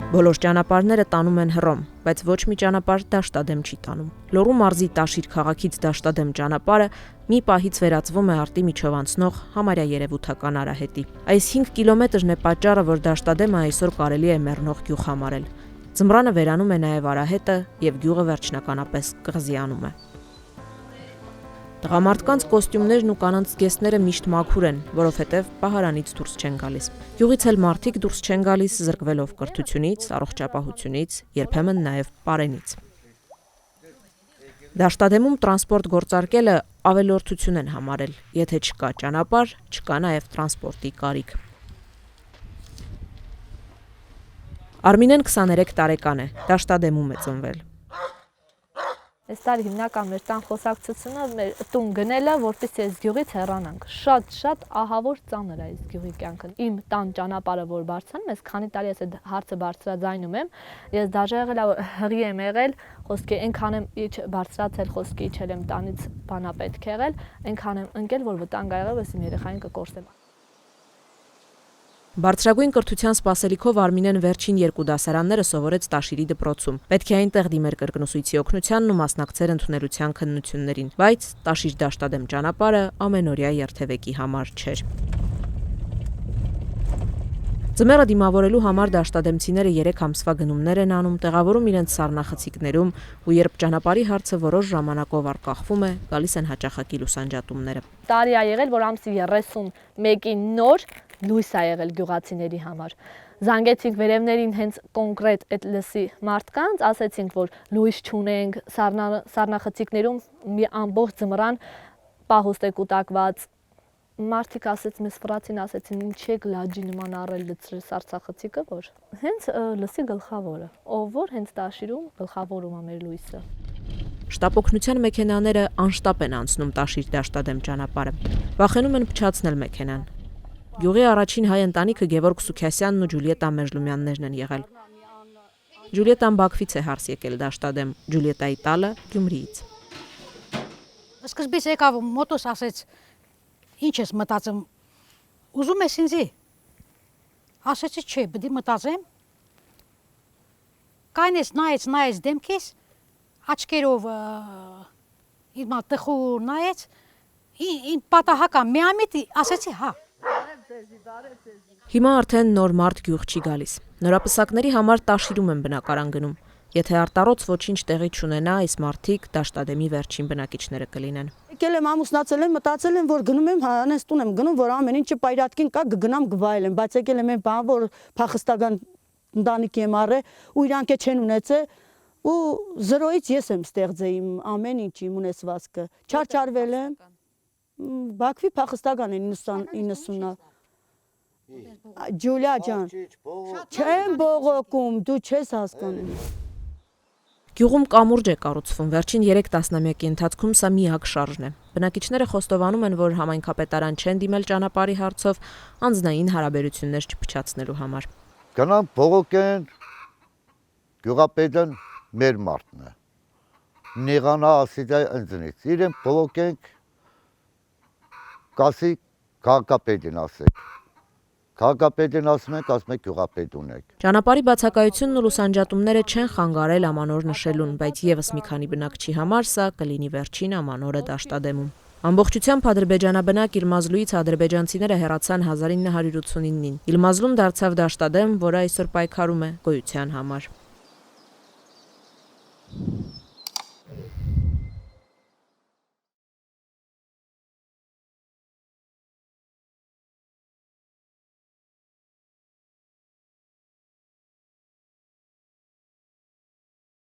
Բոլոր ճանապարհները տանում են Հռոմ, բայց ոչ մի ճանապարհ Դաշտադեմ չի տանում։ Լոռու մարզի Տաշիր քաղաքից Դաշտադեմ ճանապարհը մի պահից վերածվում է արտի միջով անցնող համարյա երևութական արահետի։ Այս 5 կիլոմետրն է պատճառը, որ Դաշտադեմը այսօր կարելի է մեռնող գյուղ համարել։ Ձմռանը վերանում է նաև արահետը եւ գյուղը վերջնականապես կղզիանում է։ Տղամարդկանց կոստյումներն ու կանանց զգեստները միշտ մաքուր են, որովհետև պահարանից դուրս չեն գալիս։ Գյուղից էլ մարդիկ դուրս չեն գալիս զրկվելով կրթությունից, առողջապահությունից, երբեմն նաև պարենից։ Դաշտադեմում տրանսպորտ գործարկելը ավելորդություն են համարել, եթե չկա ճանապարհ, չկա նաև տրանսպորտի կարիք։ Արմինեն 23 տարեկան է, Դաշտադեմում է ծնվել։ Այս տարի հիմնական մեր տան խոսակցությունը մեր տուն գնելը, որպեսզի այս գյուղից հեռանանք։ Շատ ահավոր ծանր է այս գյուղի կյանքը։ Իմ տան ճանապարհը որ բարձրանում, ես քանի տարի ես այդ հարցը բարձրաձայնում եմ, ես դաժե եղել հղի եմ եղել, խոսքի այնքան եմ բարձրացել, խոսքի իջել եմ տանից բանապետք եղել, այնքան եմ ընկել, որ վտանգ ա եղել, ես իմ երեխային կկորսեմ։ Բարձրագույն կրթության սպասելիքով Արմինեն վերջին 2 դասարանները սովորեց Տաշիրի դպրոցում։ Պետք է այնտեղ դիմեր կրկնուսույցի օգնությանն ու մասնակցեր ընդունելության քննություններին, բայց Տաշիր-Դաշտադեմ ճանապարհը ամենօրյա երթևեկի համար չէր։ Ձմեռը դիմավորելու համար դաշտադեմցիները 3 ամսվա գնումներ են անում, տեղավորում իրենց սառնախցիկներում ու երբ ճանապարհի հարցը որոշ ժամանակով առկախվում է, գալիս են հաճախակի լուսանջատումները։ Տարի ա եղել, որ ամսի 31-ին նոր լույս ա եղել գյուղացիների համար։ Զանգեցինք վերևներին հենց կոնկրետ այդ լսի մարդկանց, ասեցինք, որ լույս չունենք, սառնախցիկներում մի ամբողջ ձմռան պահուստ է կուտակված։ Մարդիկ ասեց, մեզ ֆրացին ասեցին, ինչ եք լաջի նման առել լցրել սառցախցիկը, որ հենց լսի գլխավորը, ով որ հենց Տաշիրում գլխավորում է մեր լույսը։ Շտապօգնության մեքենաները անշտապ են անցնում Տաշիր-Դաշտադեմ ճանապարհը։ Վախենում են փչացնել մեքենան։ Գյուղի առաջին հայ ընտանիքը Գևորգ Սուքյասյանն ու Ջուլիետա Մեժլումյաններն են եղել։ Ջուլիետան Բաքվից է հարս եկել Դաշտադեմ, Ջուլիետայի տալը Գյումրիից։ Սկզբից եկավ մոտոս ասեց, ինչ ես մտածում, ուզում ես ինձի։ Ասեցի չէ, բդի մտածեմ։ Կայնես նայեց դեմքիս, աչքերով իր տխուր նայեց, ին պատահական միամիտ ասեցի հա։ Հիմա արդեն նոր մարդ գյուղ չի գալիս։ Նորապսակների համար Տաշիրում են բնակարան գնում։ Եթե արտառոց ոչինչ տեղի չունենա, այս մարդիկ Դաշտադեմի վերջին բնակիչները կլինեն։ Եկել եմ ամուսնացել եմ, մտածել եմ, որ գնում եմ հանես տուն եմ գնում, որ ամեն ինչը պայրատկին կա, գնամ գվայել եմ, բայց եկել եմ այն բան, որ փախստական ընտանիքի եմ առել ու իրանք չեն ունեցել ու 0-ից ես եմ ստեղծել իմ ամեն ինչ իմ ունեցվածքը։ Չարչարվել եմ։ Բաքվի փախստական է 90-ը։ Ջուլիա ջան, չեմ բողոքում, դու չես հասկանում։ Գյուղում կամուրջ է կառուցվում, վերջին 3 տասնամյակի ընթացքում սա միակ շարժն է։ Բնակիչները խոստովանում են, որ համայնքապետարան չեն դիմել ճանապարհի հարցով անձնային հարաբերություններ չփչացնելու համար։ Գնամ բողոքեն, գյուղապետն մեր մարդն է։ Նեղանա ասիդա ընձնից, իրեն բողոքենք, կասի քաղաքապետին ասեք։ Քաղաքապետին ասում եք գյուղապետ ունեք։ Ճանապարհի բացակայությունն ու լուսանջատումները չեն խանգարել ամանոր նշելուն, բայց եւս մի քանի բնակչի համար սա կլինի վերջին ամանորը Դաշտադեմում։ Ամբողջությամբ ադրբեջանաբնակ Իլմազլուից ադրբեջանցիները հեռացան 1989-ին։ Իլմազլուն դարձավ Դաշտադեմ, որը այսօր պայքարում է գոյության համար։